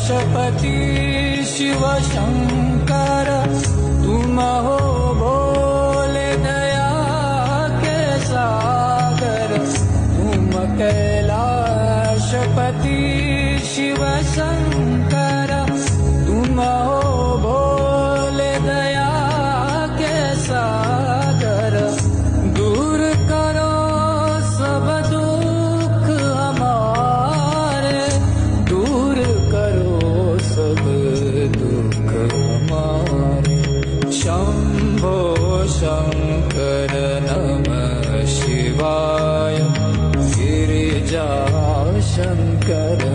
कैलाशपति शिव शंकर तुम हो भोले दया के सागर। तुम कैलाशपति शिव शंकर तुम हो भोले दया के सागर। दूर करो सब दुख हमारे, दूर करो सब दुख हमारे। शंभो शंकर नमः शिवाय गिरिजा शंकर